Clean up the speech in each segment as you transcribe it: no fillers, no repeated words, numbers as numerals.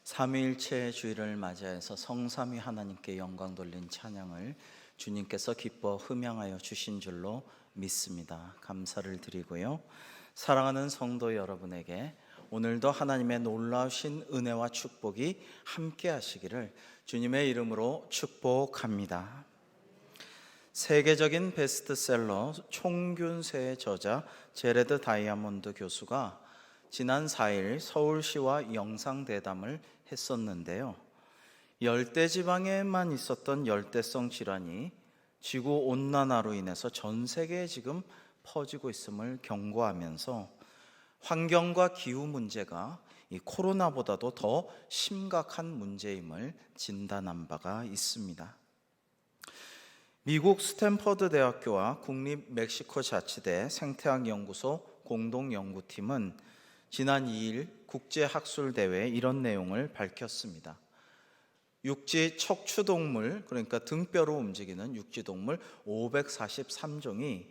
삼위일체 주일을 맞이해서 성삼위 하나님께 영광 돌린 찬양을 주님께서 기뻐 흠양하여 주신 줄로 믿습니다. 감사를 드리고요. 사랑하는 성도 여러분에게 오늘도 하나님의 놀라우신 은혜와 축복이 함께 하시기를 주님의 이름으로 축복합니다. 세계적인 베스트셀러 총균세의 저자 제레드 다이아몬드 교수가 지난 4일 서울시와 영상대담을 했었는데요. 열대지방에만 있었던 열대성 질환이 지구온난화로 인해서 전 세계에 지금 퍼지고 있음을 경고하면서 환경과 기후 문제가 이 코로나보다도 더 심각한 문제임을 진단한 바가 있습니다. 미국 스탠퍼드 대학교와 국립 멕시코 자치대 생태학연구소 공동연구팀은 지난 2일 국제학술대회에 이런 내용을 밝혔습니다. 육지 척추동물, 그러니까 등뼈로 움직이는 육지동물 543종이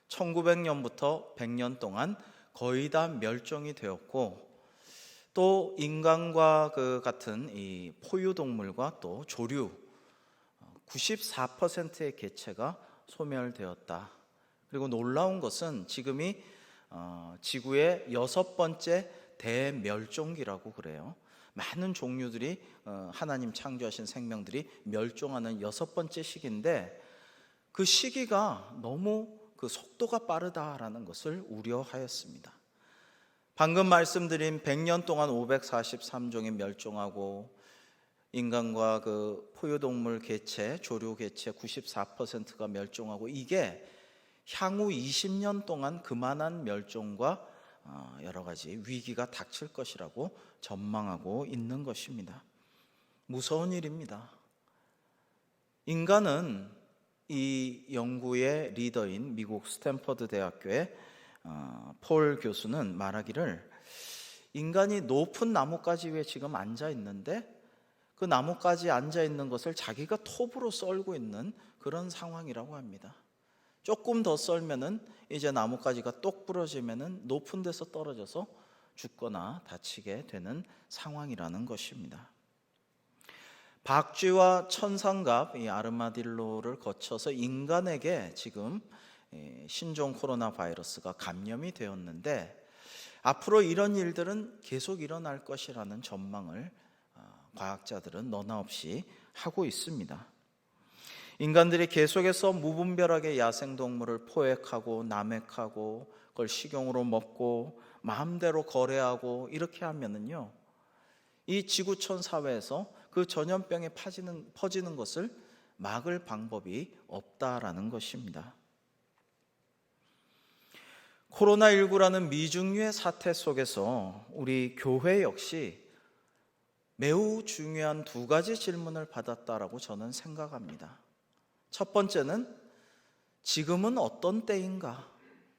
1900년부터 100년 동안 거의 다 멸종이 되었고, 또 인간과 같은 이 포유동물과 또 조류 94%의 개체가 소멸되었다. 그리고 놀라운 것은 지금이 지구의 6번째 대멸종기라고 그래요. 많은 종류들이 하나님 창조하신 생명들이 멸종하는 6번째 시기인데, 그 시기가 너무 그 속도가 빠르다라는 것을 우려하였습니다. 방금 말씀드린 100년 동안 543종이 멸종하고 인간과 그 포유동물 개체, 조류 개체 94%가 멸종하고, 이게 향후 20년 동안 그만한 멸종과 여러 가지 위기가 닥칠 것이라고 전망하고 있는 것입니다. 무서운 일입니다. 인간은 이 연구의 리더인 미국 스탠퍼드 대학교의 폴 교수는 말하기를, 인간이 높은 나뭇가지 위에 지금 앉아 있는데 그 나뭇가지에 앉아 있는 것을 자기가 톱으로 썰고 있는 그런 상황이라고 합니다. 조금 더 썰면은 이제 나뭇가지가 똑 부러지면은 높은 데서 떨어져서 죽거나 다치게 되는 상황이라는 것입니다. 박쥐와 천상갑 이 아르마딜로를 거쳐서 인간에게 지금 신종 코로나 바이러스가 감염이 되었는데, 앞으로 이런 일들은 계속 일어날 것이라는 전망을 과학자들은 너나 없이 하고 있습니다. 인간들이 계속해서 무분별하게 야생동물을 포획하고 남획하고 그걸 식용으로 먹고 마음대로 거래하고 이렇게 하면은요, 이 지구촌 사회에서 그 전염병이 퍼지는 것을 막을 방법이 없다라는 것입니다. 코로나19라는 미중유의 사태 속에서 우리 교회 역시 매우 중요한 두 가지 질문을 받았다라고 저는 생각합니다. 첫 번째는 지금은 어떤 때인가?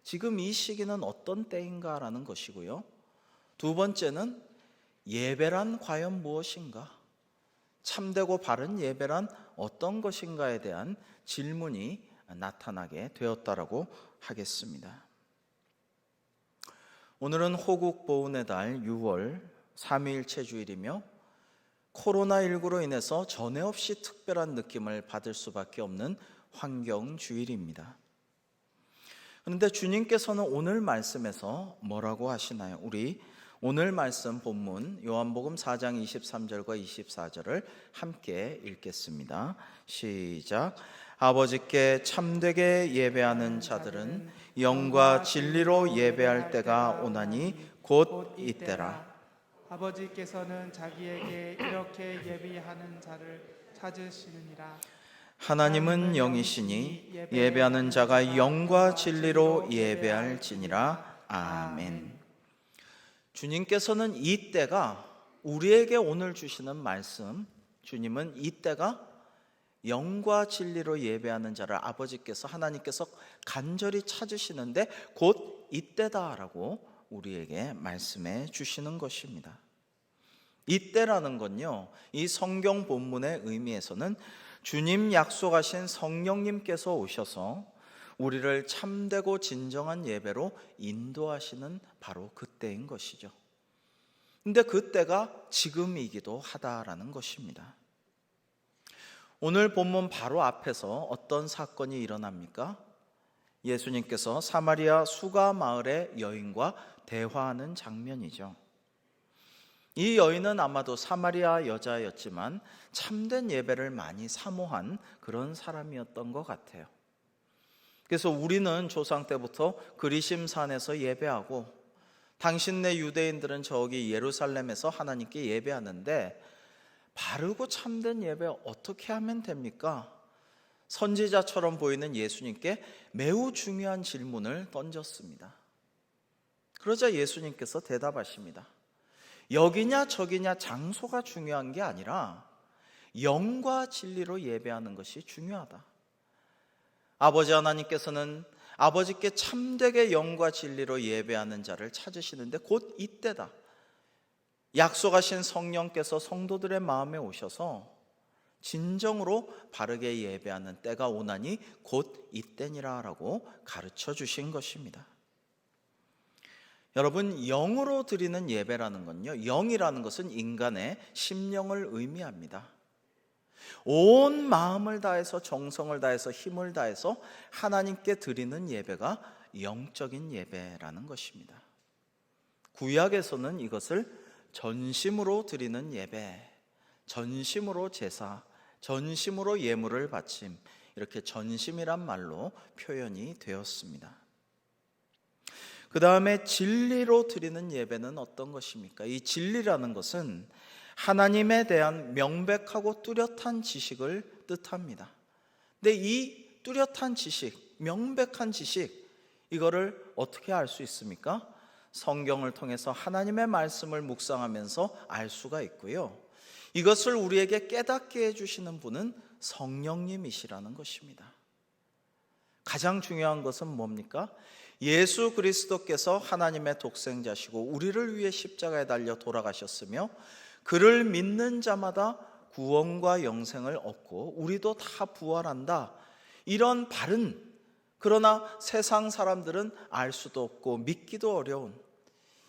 지금 이 시기는 어떤 때인가라는 것이고요. 두 번째는 예배란 과연 무엇인가? 참되고 바른 예배란 어떤 것인가에 대한 질문이 나타나게 되었다라고 하겠습니다. 오늘은 호국보훈의 달 6월 3일째 주일이며 코로나19로 인해서 전에 없이 특별한 느낌을 받을 수밖에 없는 환경주일입니다. 그런데 주님께서는 오늘 말씀에서 뭐라고 하시나요? 우리 오늘 말씀 본문 요한복음 4장 23절과 24절을 함께 읽겠습니다. 시작. 아버지께 참되게 예배하는 자들은 영과 진리로 예배할 때가 오나니 곧 이때라. 아버지께서는 자기에게 이렇게 예비하는 자를 찾으시느니라. 하나님은 영이시니 예배하는 자가 영과 진리로 예배할지니라. 아멘. 주님께서는 이 때가 우리에게 오늘 주시는 말씀, 주님은 이 때가 영과 진리로 예배하는 자를 아버지께서, 하나님께서 간절히 찾으시는데 곧 이때다라고 우리에게 말씀해 주시는 것입니다. 이때라는 건요, 이 성경 본문의 의미에서는 주님 약속하신 성령님께서 오셔서 우리를 참되고 진정한 예배로 인도하시는 바로 그때인 것이죠. 근데 그때가 지금이기도 하다라는 것입니다. 오늘 본문 바로 앞에서 어떤 사건이 일어납니까? 예수님께서 사마리아 수가 마을의 여인과 대화하는 장면이죠. 이 여인은 아마도 사마리아 여자였지만 참된 예배를 많이 사모한 그런 사람이었던 것 같아요. 그래서 우리는 조상 때부터 그리심산에서 예배하고 당신네 유대인들은 저기 예루살렘에서 하나님께 예배하는데 바르고 참된 예배 어떻게 하면 됩니까? 선지자처럼 보이는 예수님께 매우 중요한 질문을 던졌습니다. 그러자 예수님께서 대답하십니다. 여기냐 저기냐 장소가 중요한 게 아니라 영과 진리로 예배하는 것이 중요하다. 아버지 하나님께서는 아버지께 참되게 영과 진리로 예배하는 자를 찾으시는데 곧 이때다. 약속하신 성령께서 성도들의 마음에 오셔서 진정으로 바르게 예배하는 때가 오나니 곧 이때니라 라고 가르쳐 주신 것입니다. 여러분, 영으로 드리는 예배라는 건요, 영이라는 것은 인간의 심령을 의미합니다. 온 마음을 다해서 정성을 다해서 힘을 다해서 하나님께 드리는 예배가 영적인 예배라는 것입니다. 구약에서는 이것을 전심으로 드리는 예배, 전심으로 제사, 전심으로 예물을 바침, 이렇게 전심이란 말로 표현이 되었습니다. 그 다음에 진리로 드리는 예배는 어떤 것입니까? 이 진리라는 것은 하나님에 대한 명백하고 뚜렷한 지식을 뜻합니다. 근데 이 뚜렷한 지식, 명백한 지식, 이거를 어떻게 알 수 있습니까? 성경을 통해서 하나님의 말씀을 묵상하면서 알 수가 있고요. 이것을 우리에게 깨닫게 해주시는 분은 성령님이시라는 것입니다. 가장 중요한 것은 뭡니까? 예수 그리스도께서 하나님의 독생자시고 우리를 위해 십자가에 달려 돌아가셨으며 그를 믿는 자마다 구원과 영생을 얻고 우리도 다 부활한다. 이런 바른, 그러나 세상 사람들은 알 수도 없고 믿기도 어려운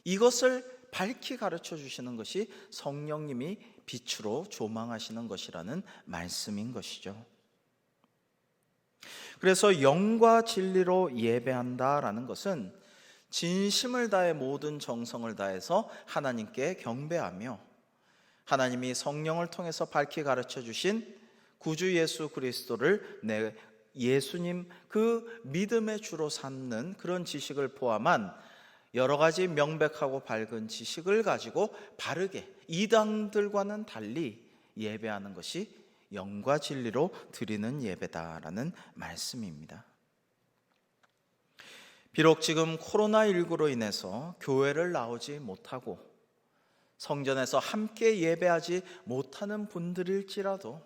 이것을 밝히 가르쳐 주시는 것이 성령님이 빛으로 조망하시는 것이라는 말씀인 것이죠. 그래서 영과 진리로 예배한다라는 것은 진심을 다해 모든 정성을 다해서 하나님께 경배하며 하나님이 성령을 통해서 밝히 가르쳐 주신 구주 예수 그리스도를 내 예수님 그 믿음의 주로 삼는 그런 지식을 포함한 여러 가지 명백하고 밝은 지식을 가지고 바르게 이방들과는 달리 예배하는 것이 영과 진리로 드리는 예배다라는 말씀입니다. 비록 지금 코로나19로 인해서 교회를 나오지 못하고 성전에서 함께 예배하지 못하는 분들일지라도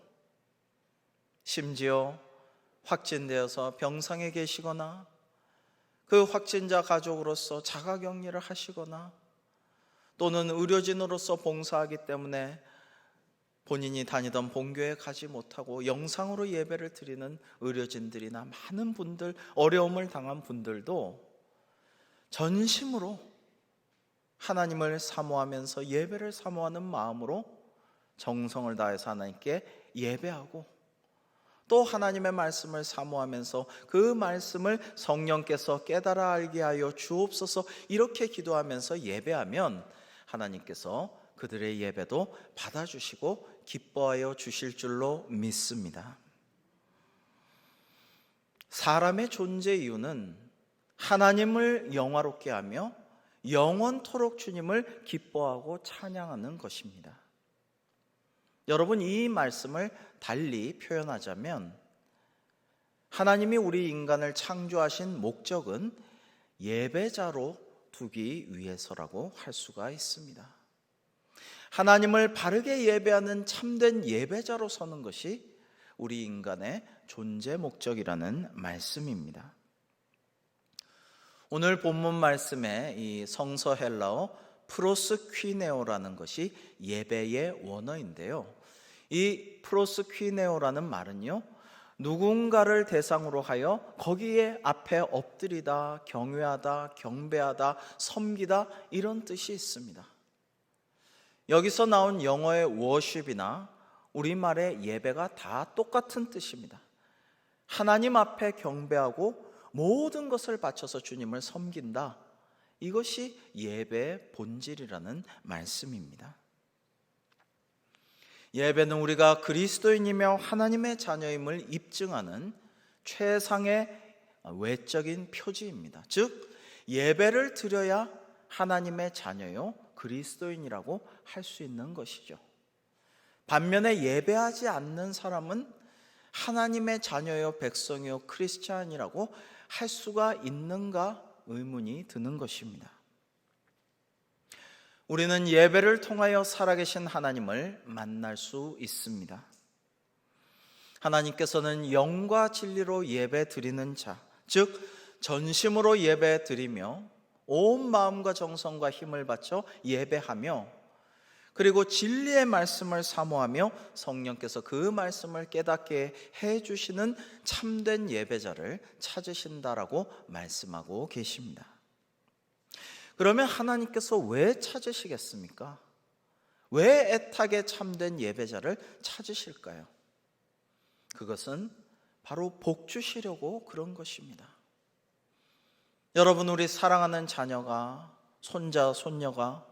심지어 확진되어서 병상에 계시거나 그 확진자 가족으로서 자가격리를 하시거나 또는 의료진으로서 봉사하기 때문에 본인이 다니던 본교에 가지 못하고 영상으로 예배를 드리는 의료진들이나 많은 분들, 어려움을 당한 분들도 전심으로 하나님을 사모하면서 예배를 사모하는 마음으로 정성을 다해서 하나님께 예배하고 또 하나님의 말씀을 사모하면서 그 말씀을 성령께서 깨달아 알게 하여 주옵소서 이렇게 기도하면서 예배하면 하나님께서 그들의 예배도 받아주시고 기뻐하여 주실 줄로 믿습니다. 사람의 존재 이유는 하나님을 영화롭게 하며 영원토록 주님을 기뻐하고 찬양하는 것입니다. 여러분, 이 말씀을 달리 표현하자면 하나님이 우리 인간을 창조하신 목적은 예배자로 두기 위해서라고 할 수가 있습니다. 하나님을 바르게 예배하는 참된 예배자로 서는 것이 우리 인간의 존재 목적이라는 말씀입니다. 오늘 본문 말씀에 이 성서 헬라어 프로스퀴네오라는 것이 예배의 원어인데요. 이 프로스퀴네오라는 말은요, 누군가를 대상으로 하여 거기에 앞에 엎드리다, 경외하다, 경배하다, 섬기다 이런 뜻이 있습니다. 여기서 나온 영어의 worship이나 우리말의 예배가 다 똑같은 뜻입니다. 하나님 앞에 경배하고 모든 것을 바쳐서 주님을 섬긴다. 이것이 예배의 본질이라는 말씀입니다. 예배는 우리가 그리스도인이며 하나님의 자녀임을 입증하는 최상의 외적인 표지입니다. 즉 예배를 드려야 하나님의 자녀요 그리스도인이라고 할 수 있는 것이죠. 반면에 예배하지 않는 사람은 하나님의 자녀요 백성이요 크리스찬이라고 할 수가 있는가 의문이 드는 것입니다. 우리는 예배를 통하여 살아계신 하나님을 만날 수 있습니다. 하나님께서는 영과 진리로 예배 드리는 자, 즉 전심으로 예배 드리며 온 마음과 정성과 힘을 바쳐 예배하며 그리고 진리의 말씀을 사모하며 성령께서 그 말씀을 깨닫게 해주시는 참된 예배자를 찾으신다라고 말씀하고 계십니다. 그러면 하나님께서 왜 찾으시겠습니까? 왜 애타게 참된 예배자를 찾으실까요? 그것은 바로 복 주시려고 그런 것입니다. 여러분, 우리 사랑하는 자녀가, 손자, 손녀가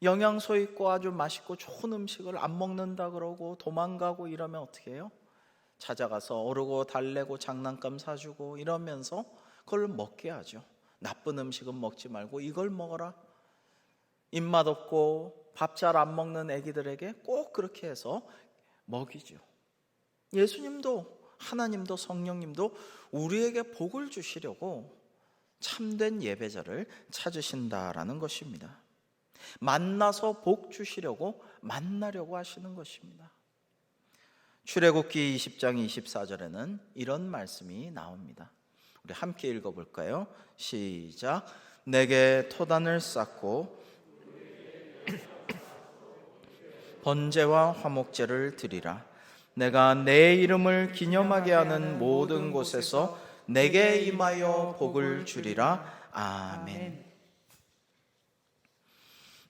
영양소 있고 아주 맛있고 좋은 음식을 안 먹는다 그러고 도망가고 이러면 어떻게 해요? 찾아가서 어르고 달래고 장난감 사주고 이러면서 그걸 먹게 하죠. 나쁜 음식은 먹지 말고 이걸 먹어라. 입맛 없고 밥 잘 안 먹는 애기들에게 꼭 그렇게 해서 먹이죠. 예수님도 하나님도 성령님도 우리에게 복을 주시려고 참된 예배자를 찾으신다라는 것입니다. 만나서 복 주시려고 만나려고 하시는 것입니다. 출애굽기 20장 24절에는 이런 말씀이 나옵니다. 우리 함께 읽어볼까요? 시작. 내게 토단을 쌓고 번제와 화목제를 드리라. 내가 내 이름을 기념하게 하는 모든 곳에서 내게 임하여 복을 주리라. 아멘.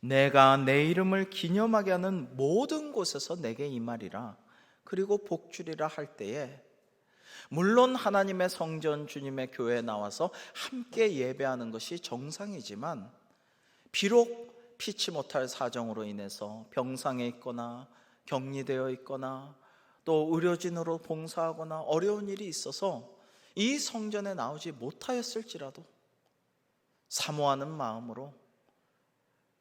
내가 내 이름을 기념하게 하는 모든 곳에서 내게 임하리라. 그리고 복 주리라 할 때에 물론 하나님의 성전 주님의 교회에 나와서 함께 예배하는 것이 정상이지만 비록 피치 못할 사정으로 인해서 병상에 있거나 격리되어 있거나 또 의료진으로 봉사하거나 어려운 일이 있어서 이 성전에 나오지 못하였을지라도 사모하는 마음으로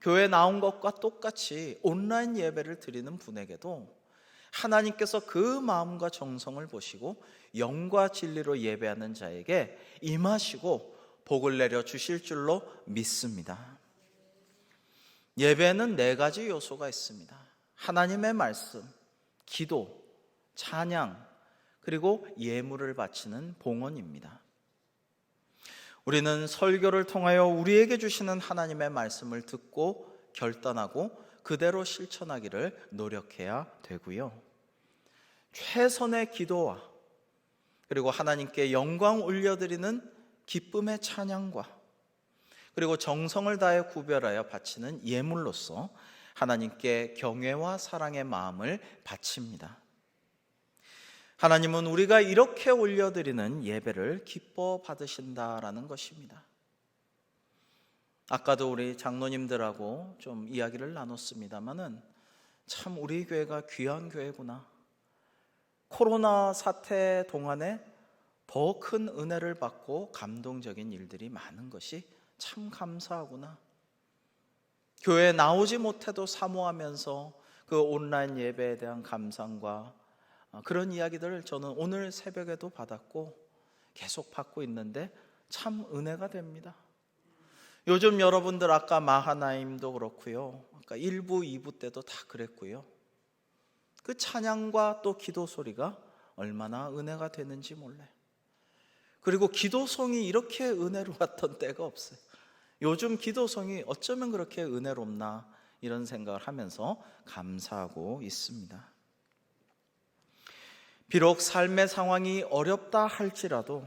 교회에 나온 것과 똑같이 온라인 예배를 드리는 분에게도 하나님께서 그 마음과 정성을 보시고 영과 진리로 예배하는 자에게 임하시고 복을 내려 주실 줄로 믿습니다. 예배는 4가지 요소가 있습니다. 하나님의 말씀, 기도, 찬양, 그리고 예물을 바치는 봉헌입니다. 우리는 설교를 통하여 우리에게 주시는 하나님의 말씀을 듣고 결단하고 그대로 실천하기를 노력해야 되고요. 최선의 기도와 그리고 하나님께 영광 올려드리는 기쁨의 찬양과 그리고 정성을 다해 구별하여 바치는 예물로서 하나님께 경외와 사랑의 마음을 바칩니다. 하나님은 우리가 이렇게 올려드리는 예배를 기뻐 받으신다라는 것입니다. 아까도 우리 장로님들하고 좀 이야기를 나눴습니다마는 참 우리 교회가 귀한 교회구나. 코로나 사태 동안에 더 큰 은혜를 받고 감동적인 일들이 많은 것이 참 감사하구나. 교회에 나오지 못해도 사모하면서 그 온라인 예배에 대한 감상과 그런 이야기들을 저는 오늘 새벽에도 받았고 계속 받고 있는데 참 은혜가 됩니다. 요즘 여러분들 아까 마하나임도 그렇고요. 아까 1부, 2부 때도 다 그랬고요. 그 찬양과 또 기도 소리가 얼마나 은혜가 되는지 몰라요. 그리고 기도송이 이렇게 은혜로웠던 때가 없어요. 요즘 기도송이 어쩌면 그렇게 은혜롭나 이런 생각을 하면서 감사하고 있습니다. 비록 삶의 상황이 어렵다 할지라도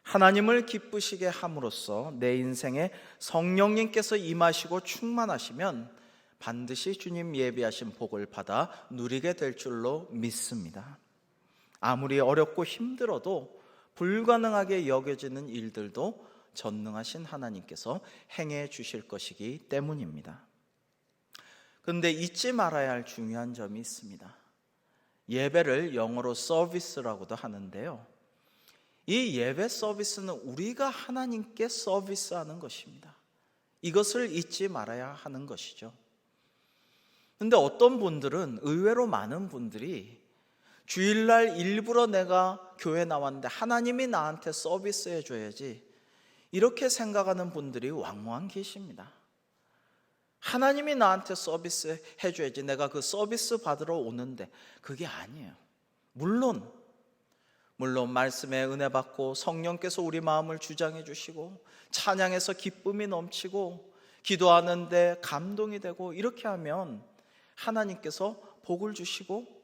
하나님을 기쁘시게 함으로써 내 인생에 성령님께서 임하시고 충만하시면 반드시 주님 예비하신 복을 받아 누리게 될 줄로 믿습니다. 아무리 어렵고 힘들어도 불가능하게 여겨지는 일들도 전능하신 하나님께서 행해 주실 것이기 때문입니다. 그런데 잊지 말아야 할 중요한 점이 있습니다. 예배를 영어로 서비스라고도 하는데요, 이 예배 서비스는 우리가 하나님께 서비스하는 것입니다. 이것을 잊지 말아야 하는 것이죠. 그런데 어떤 분들은, 의외로 많은 분들이 주일날 일부러 내가 교회 나왔는데 하나님이 나한테 서비스해 줘야지, 이렇게 생각하는 분들이 왕왕 계십니다. 하나님이 나한테 서비스 해줘야지, 내가 그 서비스 받으러 오는데, 그게 아니에요. 물론 말씀에 은혜 받고 성령께서 우리 마음을 주장해 주시고 찬양에서 기쁨이 넘치고 기도하는데 감동이 되고, 이렇게 하면 하나님께서 복을 주시고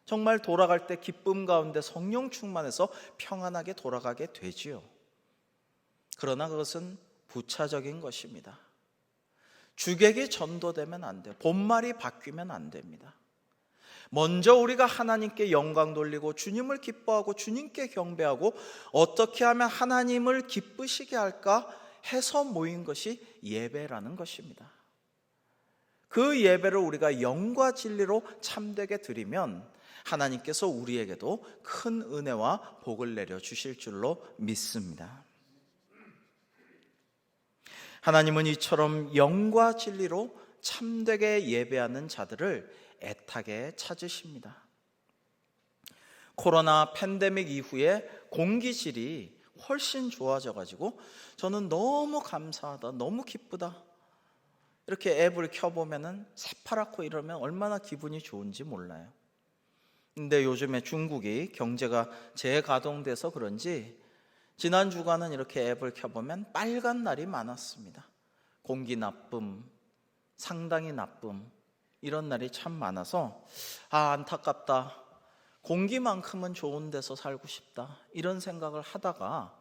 정말 돌아갈 때 기쁨 가운데 성령 충만해서 평안하게 돌아가게 되지요. 그러나 그것은 부차적인 것입니다. 주객이 전도되면 안 돼요. 본말이 바뀌면 안 됩니다. 먼저 우리가 하나님께 영광 돌리고 주님을 기뻐하고 주님께 경배하고 어떻게 하면 하나님을 기쁘시게 할까 해서 모인 것이 예배라는 것입니다. 그 예배를 우리가 영과 진리로 참되게 드리면 하나님께서 우리에게도 큰 은혜와 복을 내려 주실 줄로 믿습니다. 하나님은 이처럼 영과 진리로 참되게 예배하는 자들을 애타게 찾으십니다. 코로나 팬데믹 이후에 공기질이 훨씬 좋아져 가지고 저는 너무 감사하다, 너무 기쁘다, 이렇게 앱을 켜보면은 새파랗고 이러면 얼마나 기분이 좋은지 몰라요. 근데 요즘에 중국이 경제가 재가동돼서 그런지 지난 주간은 이렇게 앱을 켜보면 빨간 날이 많았습니다. 공기 나쁨, 상당히 나쁨, 이런 날이 참 많아서 안타깝다, 공기만큼은 좋은 데서 살고 싶다, 이런 생각을 하다가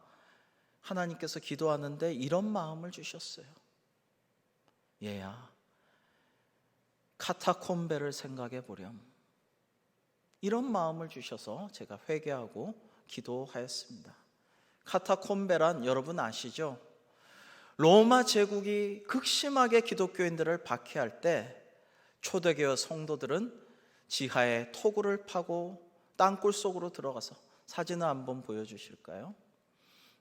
하나님께서 기도하는데 이런 마음을 주셨어요. 얘야, 카타콤베를 생각해 보렴. 이런 마음을 주셔서 제가 회개하고 기도하였습니다. 카타콤베란 여러분 아시죠? 로마 제국이 극심하게 기독교인들을 박해할 때 초대교회 성도들은 지하에 토굴을 파고 땅굴 속으로 들어가서, 사진을 한번 보여주실까요?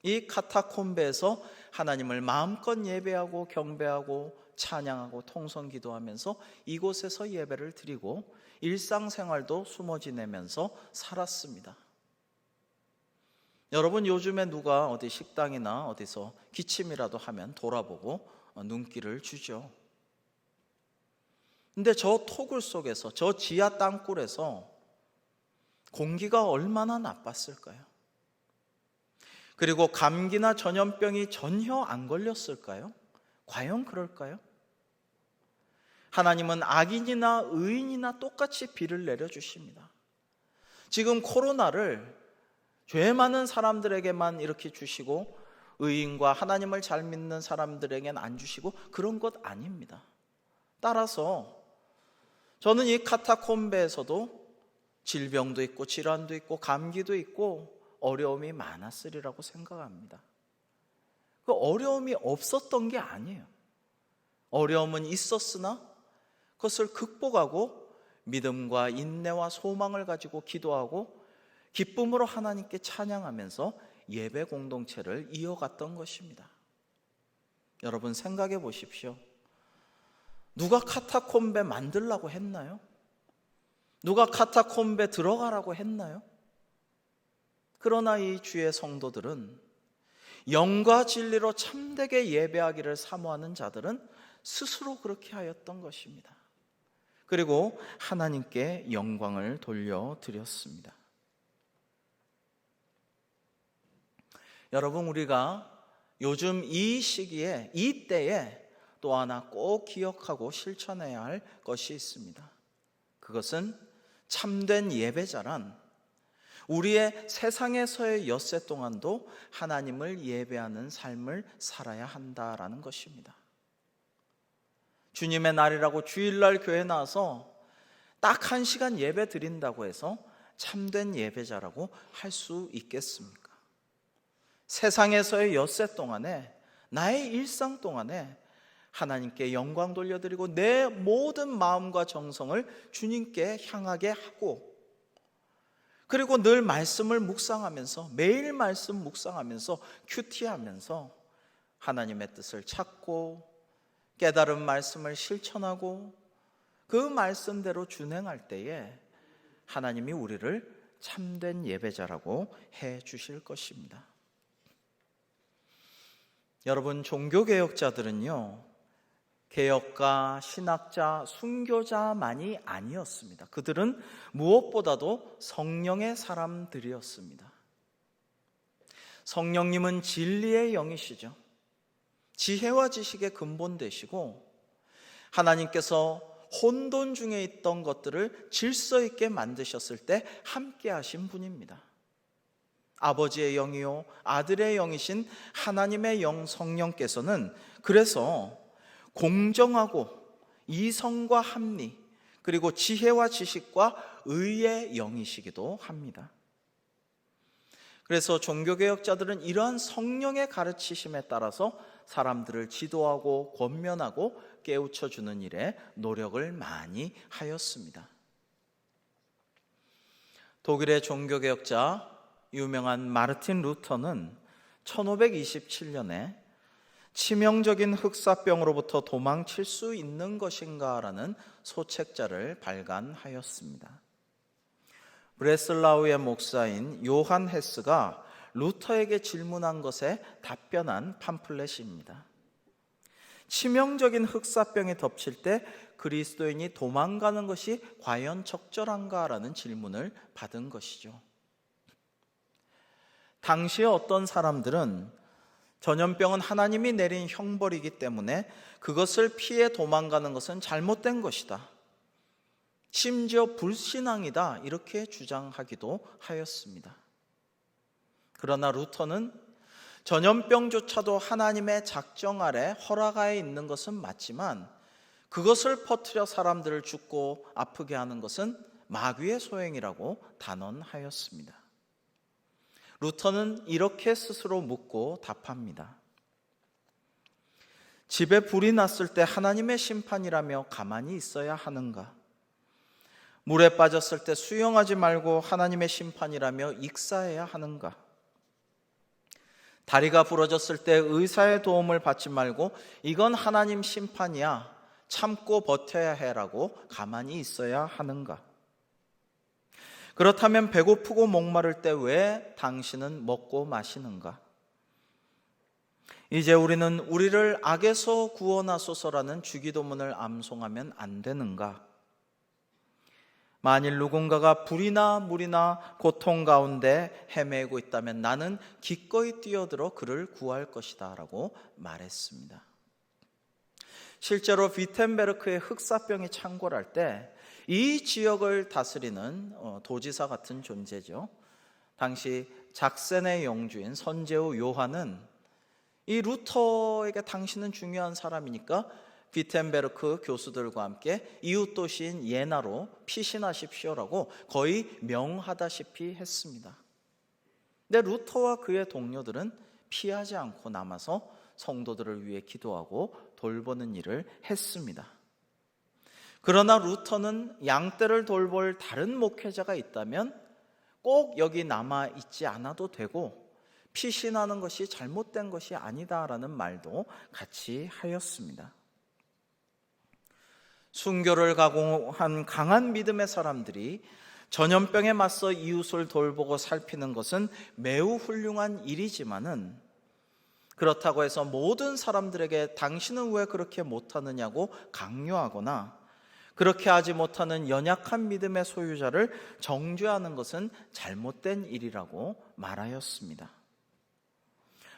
이 카타콤베에서 하나님을 마음껏 예배하고 경배하고 찬양하고 통성 기도하면서 이곳에서 예배를 드리고 일상생활도 숨어 지내면서 살았습니다. 여러분, 요즘에 누가 어디 식당이나 어디서 기침이라도 하면 돌아보고 눈길을 주죠. 근데 저 토굴 속에서, 저 지하 땅굴에서 공기가 얼마나 나빴을까요? 그리고 감기나 전염병이 전혀 안 걸렸을까요? 과연 그럴까요? 하나님은 악인이나 의인이나 똑같이 비를 내려주십니다. 지금 코로나를 죄 많은 사람들에게만 이렇게 주시고 의인과 하나님을 잘 믿는 사람들에게는 안 주시고 그런 것 아닙니다. 따라서 저는 이 카타콤베에서도 질병도 있고 질환도 있고 감기도 있고 어려움이 많았으리라고 생각합니다. 그 어려움이 없었던 게 아니에요. 어려움은 있었으나 그것을 극복하고 믿음과 인내와 소망을 가지고 기도하고 기쁨으로 하나님께 찬양하면서 예배 공동체를 이어갔던 것입니다. 여러분 생각해 보십시오. 누가 카타콤베 만들라고 했나요? 누가 카타콤베 들어가라고 했나요? 그러나 이 주의 성도들은, 영과 진리로 참되게 예배하기를 사모하는 자들은 스스로 그렇게 하였던 것입니다. 그리고 하나님께 영광을 돌려드렸습니다. 여러분, 우리가 요즘 이 시기에, 이 때에 또 하나 꼭 기억하고 실천해야 할 것이 있습니다. 그것은 참된 예배자란 우리의 세상에서의 엿새 동안도 하나님을 예배하는 삶을 살아야 한다라는 것입니다. 주님의 날이라고 주일날 교회 나와서 딱 1시간 예배 드린다고 해서 참된 예배자라고 할 수 있겠습니까? 세상에서의 엿새 동안에, 나의 일상 동안에 하나님께 영광 돌려드리고 내 모든 마음과 정성을 주님께 향하게 하고, 그리고 늘 말씀을 묵상하면서, 매일 말씀 묵상하면서, 큐티하면서 하나님의 뜻을 찾고 깨달은 말씀을 실천하고 그 말씀대로 준행할 때에 하나님이 우리를 참된 예배자라고 해 주실 것입니다. 여러분, 종교개혁자들은요, 개혁가, 신학자, 순교자만이 아니었습니다. 그들은 무엇보다도 성령의 사람들이었습니다. 성령님은 진리의 영이시죠. 지혜와 지식의 근본 되시고, 하나님께서 혼돈 중에 있던 것들을 질서 있게 만드셨을 때 함께 하신 분입니다. 아버지의 영이요 아들의 영이신 하나님의 영 성령께서는 그래서 공정하고 이성과 합리, 그리고 지혜와 지식과 의의 영이시기도 합니다. 그래서 종교개혁자들은 이러한 성령의 가르치심에 따라서 사람들을 지도하고 권면하고 깨우쳐주는 일에 노력을 많이 하였습니다. 독일의 종교개혁자 유명한 마르틴 루터는 1527년에 치명적인 흑사병으로부터 도망칠 수 있는 것인가 라는 소책자를 발간하였습니다. 브레슬라우의 목사인 요한 헤스가 루터에게 질문한 것에 답변한 팜플렛입니다. 치명적인 흑사병에 덮칠 때 그리스도인이 도망가는 것이 과연 적절한가라는 질문을 받은 것이죠. 당시에 어떤 사람들은 전염병은 하나님이 내린 형벌이기 때문에 그것을 피해 도망가는 것은 잘못된 것이다, 심지어 불신앙이다, 이렇게 주장하기도 하였습니다. 그러나 루터는 전염병조차도 하나님의 작정 아래 허락하에 있는 것은 맞지만 그것을 퍼뜨려 사람들을 죽고 아프게 하는 것은 마귀의 소행이라고 단언하였습니다. 루터는 이렇게 스스로 묻고 답합니다. 집에 불이 났을 때 하나님의 심판이라며 가만히 있어야 하는가? 물에 빠졌을 때 수영하지 말고 하나님의 심판이라며 익사해야 하는가? 다리가 부러졌을 때 의사의 도움을 받지 말고 이건 하나님 심판이야, 참고 버텨야 해라고 가만히 있어야 하는가? 그렇다면 배고프고 목마를 때 왜 당신은 먹고 마시는가? 이제 우리는 우리를 악에서 구원하소서라는 주기도문을 암송하면 안 되는가? 만일 누군가가 불이나 물이나 고통 가운데 헤매고 있다면 나는 기꺼이 뛰어들어 그를 구할 것이다 라고 말했습니다. 실제로 비텐베르크의 흑사병이 창궐할 때 이 지역을 다스리는 도지사 같은 존재죠. 당시 작센의 영주인 선제후 요한은 이 루터에게 당신은 중요한 사람이니까 비텐베르크 교수들과 함께 이웃 도시인 예나로 피신하십시오라고 거의 명하다시피 했습니다. 근데 루터와 그의 동료들은 피하지 않고 남아서 성도들을 위해 기도하고 돌보는 일을 했습니다. 그러나 루터는 양떼를 돌볼 다른 목회자가 있다면 꼭 여기 남아 있지 않아도 되고 피신하는 것이 잘못된 것이 아니다라는 말도 같이 하였습니다. 순교를 각오한 강한 믿음의 사람들이 전염병에 맞서 이웃을 돌보고 살피는 것은 매우 훌륭한 일이지만은 그렇다고 해서 모든 사람들에게 당신은 왜 그렇게 못하느냐고 강요하거나 그렇게 하지 못하는 연약한 믿음의 소유자를 정죄하는 것은 잘못된 일이라고 말하였습니다.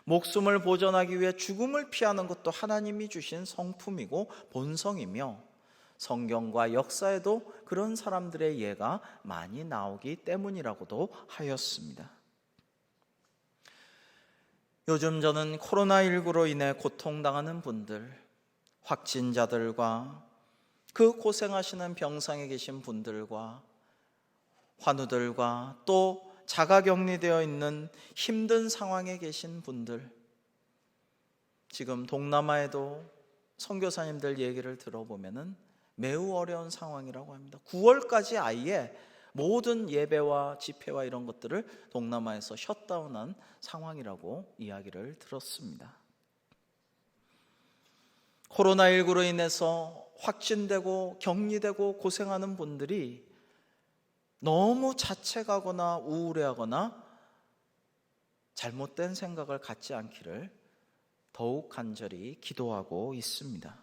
목숨을 보존하기 위해 죽음을 피하는 것도 하나님이 주신 성품이고 본성이며 성경과 역사에도 그런 사람들의 예가 많이 나오기 때문이라고도 하였습니다. 요즘 저는 코로나19로 인해 고통당하는 분들, 확진자들과 그 고생하시는 병상에 계신 분들과 환우들과 또 자가격리되어 있는 힘든 상황에 계신 분들, 지금 동남아에도 선교사님들 얘기를 들어보면은 매우 어려운 상황이라고 합니다. 9월까지 아예 모든 예배와 집회와 이런 것들을 동남아에서 셧다운한 상황이라고 이야기를 들었습니다. 코로나19로 인해서 확진되고 격리되고 고생하는 분들이 너무 자책하거나 우울해하거나 잘못된 생각을 갖지 않기를 더욱 간절히 기도하고 있습니다.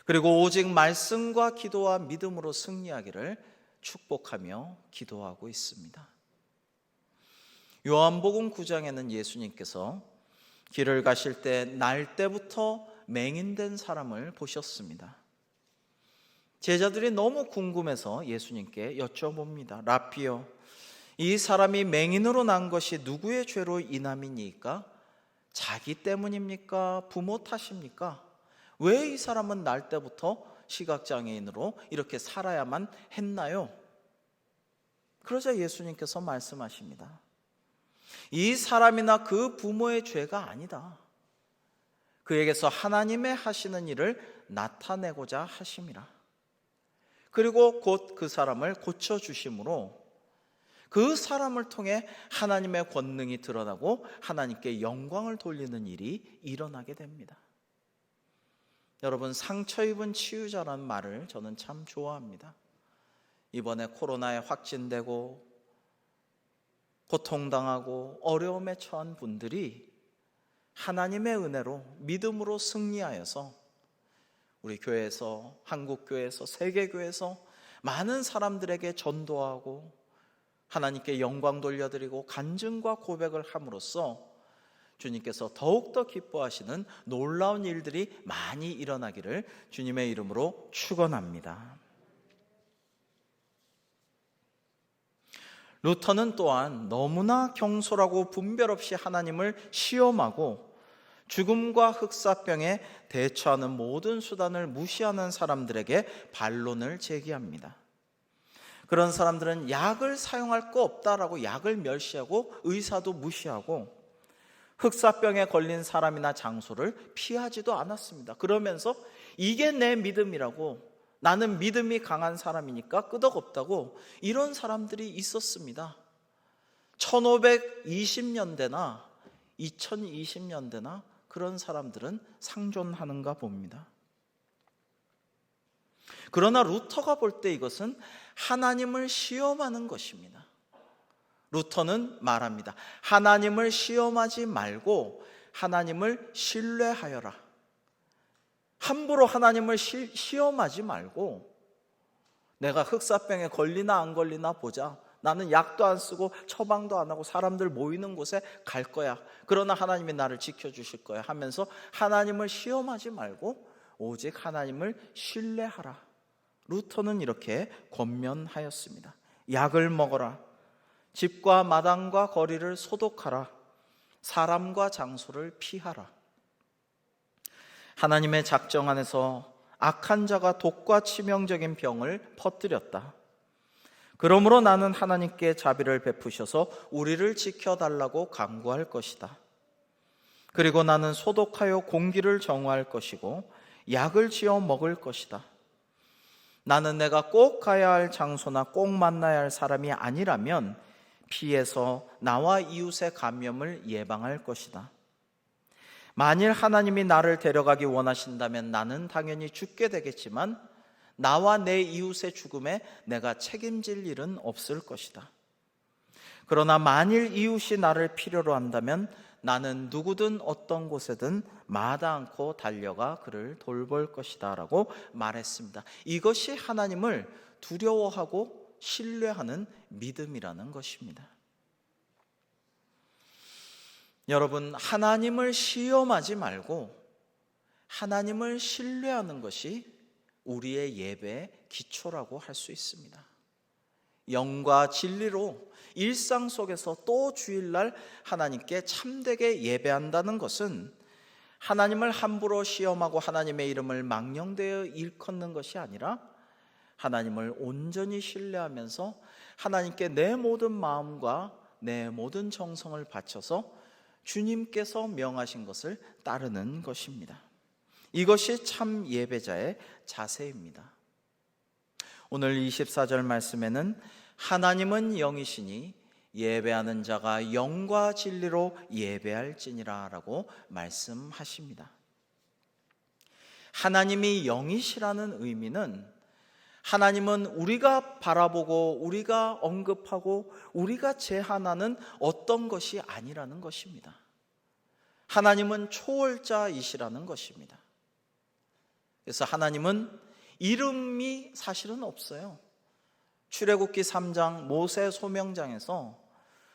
그리고 오직 말씀과 기도와 믿음으로 승리하기를 축복하며 기도하고 있습니다. 요한복음 9장에는 예수님께서 길을 가실 때 날 때부터 맹인된 사람을 보셨습니다. 제자들이 너무 궁금해서 예수님께 여쭤봅니다. 라피요, 이 사람이 맹인으로 난 것이 누구의 죄로 인함이니까? 자기 때문입니까? 부모 탓입니까? 왜 이 사람은 날 때부터 시각장애인으로 이렇게 살아야만 했나요? 그러자 예수님께서 말씀하십니다. 이 사람이나 그 부모의 죄가 아니다. 그에게서 하나님의 하시는 일을 나타내고자 하심이라. 그리고 곧 그 사람을 고쳐주심으로 그 사람을 통해 하나님의 권능이 드러나고 하나님께 영광을 돌리는 일이 일어나게 됩니다. 여러분, 상처 입은 치유자라는 말을 저는 참 좋아합니다. 이번에 코로나에 확진되고 고통당하고 어려움에 처한 분들이 하나님의 은혜로 믿음으로 승리하여서 우리 교회에서, 한국교회에서, 세계교회에서 많은 사람들에게 전도하고 하나님께 영광 돌려드리고 간증과 고백을 함으로써 주님께서 더욱더 기뻐하시는 놀라운 일들이 많이 일어나기를 주님의 이름으로 축원합니다. 루터는 또한 너무나 경솔하고 분별 없이 하나님을 시험하고 죽음과 흑사병에 대처하는 모든 수단을 무시하는 사람들에게 반론을 제기합니다. 그런 사람들은 약을 사용할 거 없다라고 약을 멸시하고 의사도 무시하고 흑사병에 걸린 사람이나 장소를 피하지도 않았습니다. 그러면서 이게 내 믿음이라고, 나는 믿음이 강한 사람이니까 끄덕없다고, 이런 사람들이 있었습니다. 1520년대나 2020년대나 그런 사람들은 상존하는가 봅니다. 그러나 루터가 볼 때 이것은 하나님을 시험하는 것입니다. 루터는 말합니다. 하나님을 시험하지 말고 하나님을 신뢰하여라. 함부로 하나님을 시험하지 말고 내가 흑사병에 걸리나 안 걸리나 보자. 나는 약도 안 쓰고 처방도 안 하고 사람들 모이는 곳에 갈 거야. 그러나 하나님이 나를 지켜주실 거야 하면서 하나님을 시험하지 말고 오직 하나님을 신뢰하라. 루터는 이렇게 권면하였습니다. 약을 먹어라. 집과 마당과 거리를 소독하라. 사람과 장소를 피하라. 하나님의 작정 안에서 악한 자가 독과 치명적인 병을 퍼뜨렸다. 그러므로 나는 하나님께 자비를 베푸셔서 우리를 지켜달라고 간구할 것이다. 그리고 나는 소독하여 공기를 정화할 것이고 약을 지어 먹을 것이다. 나는 내가 꼭 가야 할 장소나 꼭 만나야 할 사람이 아니라면 피해서 나와 이웃의 감염을 예방할 것이다. 만일 하나님이 나를 데려가기 원하신다면 나는 당연히 죽게 되겠지만 나와 내 이웃의 죽음에 내가 책임질 일은 없을 것이다. 그러나 만일 이웃이 나를 필요로 한다면 나는 누구든 어떤 곳에든 마다 않고 달려가 그를 돌볼 것이다 라고 말했습니다. 이것이 하나님을 두려워하고 신뢰하는 믿음이라는 것입니다. 여러분, 하나님을 시험하지 말고 하나님을 신뢰하는 것이 우리의 예배의 기초라고 할 수 있습니다. 영과 진리로 일상 속에서 또 주일날 하나님께 참되게 예배한다는 것은 하나님을 함부로 시험하고 하나님의 이름을 망령되어 일컫는 것이 아니라 하나님을 온전히 신뢰하면서 하나님께 내 모든 마음과 내 모든 정성을 바쳐서 주님께서 명하신 것을 따르는 것입니다. 이것이 참 예배자의 자세입니다. 오늘 24절 말씀에는 하나님은 영이시니 예배하는 자가 영과 진리로 예배할지니라 라고 말씀하십니다. 하나님이 영이시라는 의미는 하나님은 우리가 바라보고 우리가 언급하고 우리가 제한하는 어떤 것이 아니라는 것입니다. 하나님은 초월자이시라는 것입니다. 그래서 하나님은 이름이 사실은 없어요. 출애굽기 3장 모세 소명장에서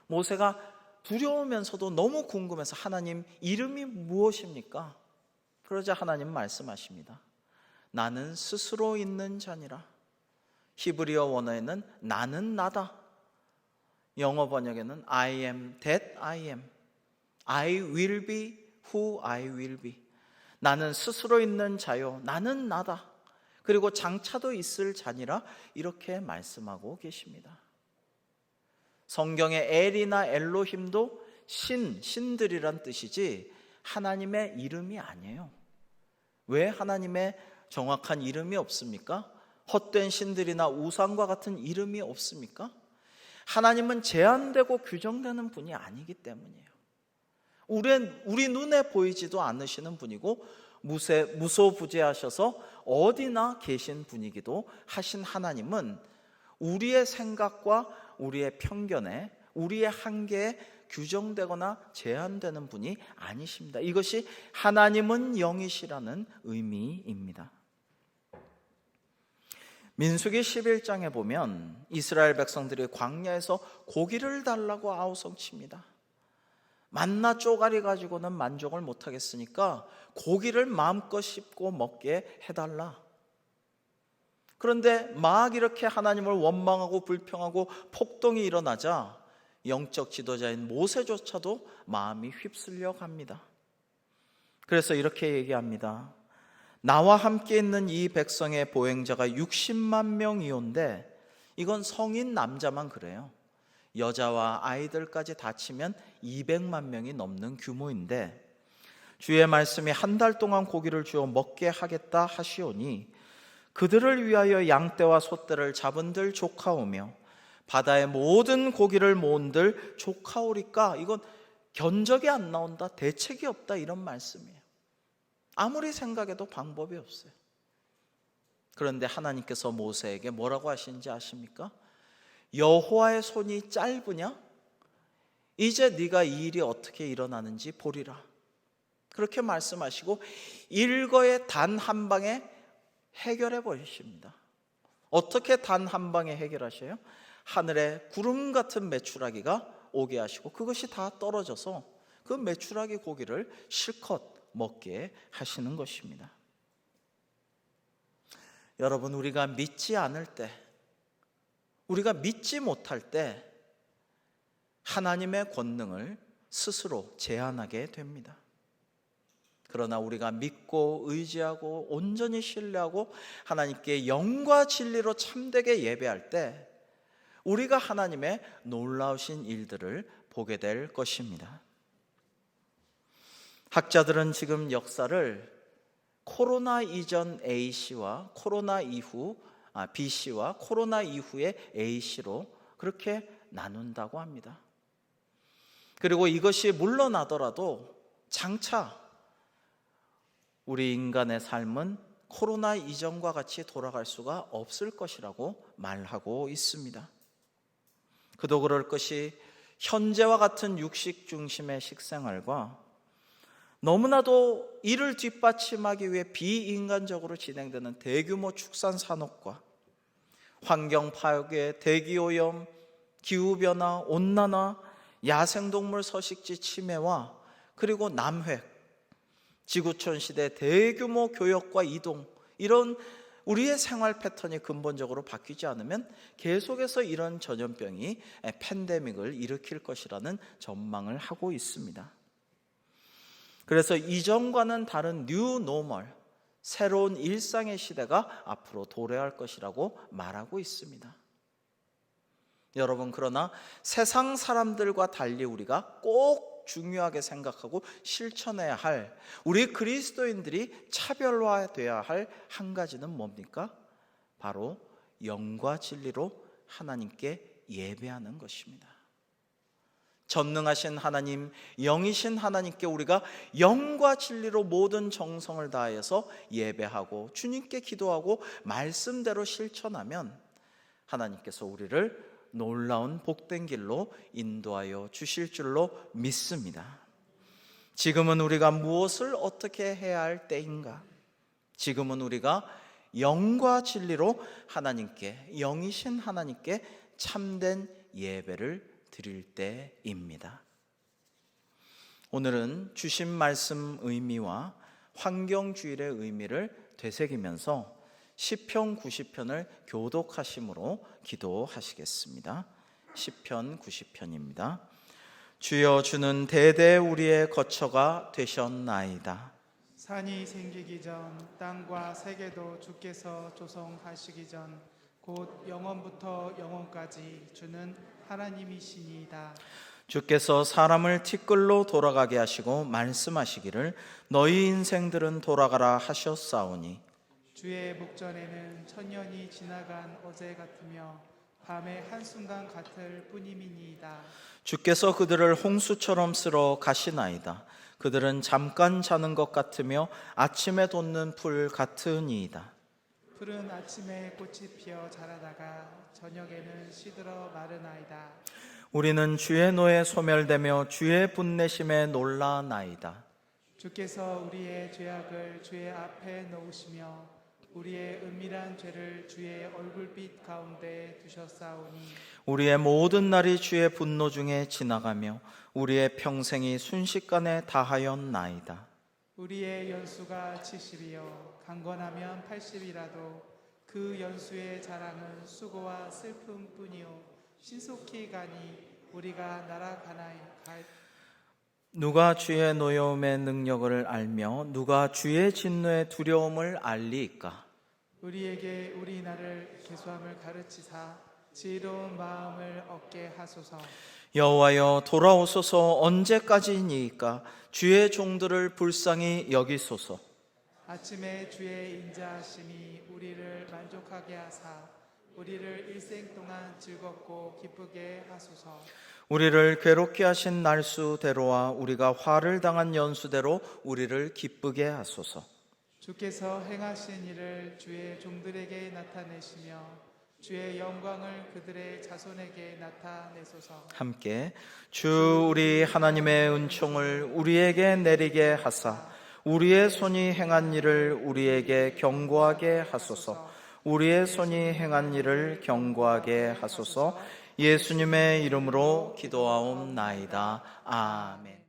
모세가 두려우면서도 너무 궁금해서 하나님 이름이 무엇입니까? 그러자 하나님 말씀하십니다. 나는 스스로 있는 자니라. 히브리어 원어에는 나는 나다. 영어 번역에는 I am that I am. I will be who I will be. 나는 스스로 있는 자요. 나는 나다. 그리고 장차도 있을 자니라 이렇게 말씀하고 계십니다. 성경의 엘이나 엘로힘도 신들이란 뜻이지 하나님의 이름이 아니에요. 왜 하나님의 정확한 이름이 없습니까? 헛된 신들이나 우상과 같은 이름이 없습니까? 하나님은 제한되고 규정되는 분이 아니기 때문이에요. 우리 눈에 보이지도 않으시는 분이고 무소부재하셔서 어디나 계신 분이기도 하신 하나님은 우리의 생각과 우리의 편견에 우리의 한계에 규정되거나 제한되는 분이 아니십니다. 이것이 하나님은 영이시라는 의미입니다. 민수기 11장에 보면 이스라엘 백성들이 광야에서 고기를 달라고 아우성칩니다. 만나 쪼가리 가지고는 만족을 못하겠으니까 고기를 마음껏 씹고 먹게 해달라. 그런데 막 이렇게 하나님을 원망하고 불평하고 폭동이 일어나자 영적 지도자인 모세조차도 마음이 휩쓸려 갑니다. 그래서 이렇게 얘기합니다. 나와 함께 있는 이 백성의 보행자가 60만 명이온데 이건 성인 남자만 그래요. 여자와 아이들까지 다 치면 200만 명이 넘는 규모인데 주의 말씀이 한 달 동안 고기를 주어 먹게 하겠다 하시오니 그들을 위하여 양떼와 소떼를 잡은들 조카오며 바다의 모든 고기를 모은들 조카오리까. 이건 견적이 안 나온다, 대책이 없다, 이런 말씀이에요. 아무리 생각해도 방법이 없어요. 그런데 하나님께서 모세에게 뭐라고 하시는지 아십니까? 여호와의 손이 짧으냐? 이제 네가 이 일이 어떻게 일어나는지 보리라. 그렇게 말씀하시고 일거에 단 한 방에 해결해 버리십니다. 어떻게 단 한 방에 해결하셔요? 하늘에 구름 같은 메추라기가 오게 하시고 그것이 다 떨어져서 그 메추라기 고기를 실컷 먹게 하시는 것입니다. 여러분, 우리가 믿지 않을 때, 우리가 믿지 못할 때 하나님의 권능을 스스로 제한하게 됩니다. 그러나 우리가 믿고 의지하고 온전히 신뢰하고 하나님께 영과 진리로 참되게 예배할 때 우리가 하나님의 놀라우신 일들을 보게 될 것입니다. 학자들은 지금 역사를 코로나 이전 A씨와 코로나 이후 B씨와 코로나 이후의 A씨로 그렇게 나눈다고 합니다. 그리고 이것이 물러나더라도 장차 우리 인간의 삶은 코로나 이전과 같이 돌아갈 수가 없을 것이라고 말하고 있습니다. 그도 그럴 것이 현재와 같은 육식 중심의 식생활과 너무나도 이를 뒷받침하기 위해 비인간적으로 진행되는 대규모 축산 산업과 환경 파괴, 대기오염, 기후변화, 온난화, 야생동물 서식지 침해와 그리고 남획, 지구촌 시대 대규모 교역과 이동, 이런 우리의 생활 패턴이 근본적으로 바뀌지 않으면 계속해서 이런 전염병이 팬데믹을 일으킬 것이라는 전망을 하고 있습니다. 그래서 이전과는 다른 뉴 노멀, 새로운 일상의 시대가 앞으로 도래할 것이라고 말하고 있습니다. 여러분, 그러나 세상 사람들과 달리 우리가 꼭 중요하게 생각하고 실천해야 할, 우리 그리스도인들이 차별화되어야 할 한 가지는 뭡니까? 바로 영과 진리로 하나님께 예배하는 것입니다. 전능하신 하나님, 영이신 하나님께 우리가 영과 진리로 모든 정성을 다해서 예배하고 주님께 기도하고 말씀대로 실천하면 하나님께서 우리를 놀라운 복된 길로 인도하여 주실 줄로 믿습니다. 지금은 우리가 무엇을 어떻게 해야 할 때인가? 지금은 우리가 영과 진리로 하나님께, 영이신 하나님께 참된 예배를 드릴 때입니다. 오늘은 주신 말씀 의미와 환경주일의 의미를 되새기면서 시편 90편을 교독하심으로 기도하시겠습니다. 시편 90편입니다. 주여, 주는 대대 우리의 거처가 되셨나이다. 산이 생기기 전 땅과 세계도 주께서 조성하시기 전 곧 영원부터 영원까지 주는 하나님이시니이다. 주께서 사람을 티끌로 돌아가게 하시고 말씀하시기를 너희 인생들은 돌아가라 하셨사오니 주의 목전에는 천년이 지나간 어제 같으며 밤의 한순간 같을 뿐임이니이다. 주께서 그들을 홍수처럼 쓸어 가시나이다. 그들은 잠깐 자는 것 같으며 아침에 돋는 풀 같으니이다. 풀은 아침에 꽃이 피어 자라다가 저녁에는 시들어 마르나이다. 우리는 주의 노에 소멸되며 주의 분내심에 놀라나이다. 주께서 우리의 죄악을 주의 앞에 놓으시며 우리의 은밀한 죄를 주의 얼굴빛 가운데 두셨사오니 우리의 모든 날이 주의 분노 중에 지나가며 우리의 평생이 순식간에 다하였나이다. 우리의 연수가 70이요 강건하면 80이라도 그 연수의 자랑은 수고와 슬픔뿐이요 신속히 가니 우리가 날아가나이다. 누가 주의 노여움의 능력을 알며 누가 주의 진노의 두려움을 알리이까? 우리에게 우리 나를 계수함을 가르치사 지혜로운 마음을 얻게 하소서. 여호와여, 돌아오소서. 언제까지니이까? 주의 종들을 불쌍히 여기소서. 아침에 주의 인자하심이 우리를 만족하게 하사 우리를 일생 동안 즐겁고 기쁘게 하소서. 우리를 괴롭게 하신 날수대로와 우리가 화를 당한 연수대로 우리를 기쁘게 하소서. 주께서 행하신 일을 주의 종들에게 나타내시며 주의 영광을 그들의 자손에게 나타내소서. 함께 주 우리 하나님의 은총을 우리에게 내리게 하사 우리의 손이 행한 일을 우리에게 경고하게 하소서. 우리의 손이 행한 일을 경고하게 하소서. 예수님의 이름으로 기도하옵나이다. 아멘.